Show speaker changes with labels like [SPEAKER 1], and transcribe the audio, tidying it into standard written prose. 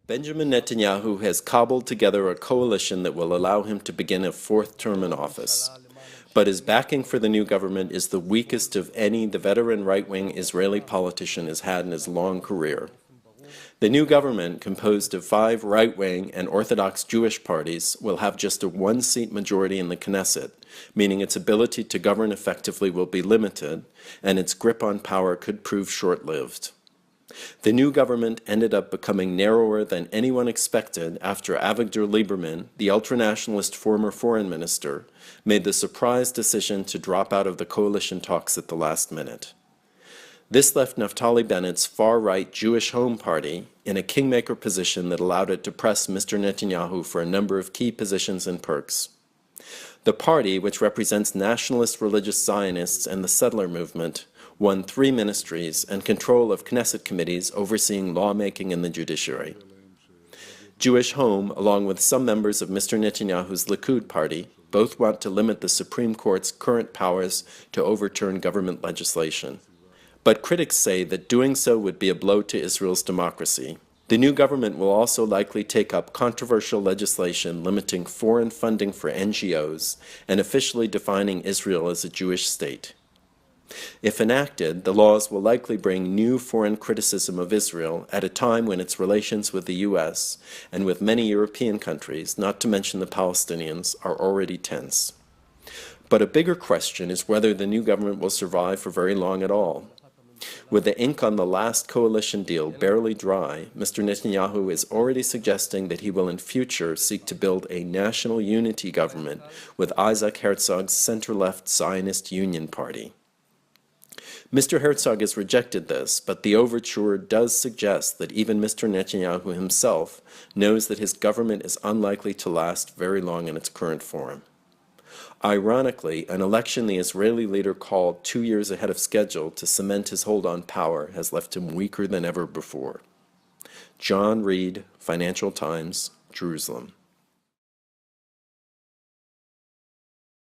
[SPEAKER 1] Benjamin Netanyahu has cobbled together a coalition that will allow him to begin a fourth term in office. But his backing for the new government is the weakest of any the veteran right-wing Israeli politician has had in his long career. The new government, composed of 5 right-wing and Orthodox Jewish parties, will have just a 1-seat majority in the Knesset, meaning its ability to govern effectively will be limited, and its grip on power could prove short-lived. The new government ended up becoming narrower than anyone expected after Avigdor Lieberman, the ultranationalist former foreign minister, made the surprise decision to drop out of the coalition talks at the last minute. This left Naftali Bennett's far-right Jewish Home Party in a kingmaker position that allowed it to press Mr. Netanyahu for a number of key positions and perks. The party, which represents nationalist religious Zionists and the settler movement, won 3 ministries and control of Knesset committees overseeing lawmaking and the judiciary. Jewish Home, along with some members of Mr. Netanyahu's Likud party, both want to limit the Supreme Court's current powers to overturn government legislation. But critics say that doing so would be a blow to Israel's democracy. The new government will also likely take up controversial legislation limiting foreign funding for NGOs and officially defining Israel as a Jewish state. If enacted, the laws will likely bring new foreign criticism of Israel at a time when its relations with the U.S. and with many European countries, not to mention the Palestinians, are already tense. But a bigger question is whether the new government will survive for very long at all. With the ink on the last coalition deal barely dry, Mr. Netanyahu is already suggesting that he will in future seek to build a national unity government with Isaac Herzog's center-left Zionist Union Party. Mr. Herzog has rejected this, but the overture does suggest that even Mr. Netanyahu himself knows that his government is unlikely to last very long in its current form. Ironically, an election the Israeli leader called 2 years ahead of schedule to cement his hold on power has left him weaker than ever before. John Reed, Financial Times, Jerusalem.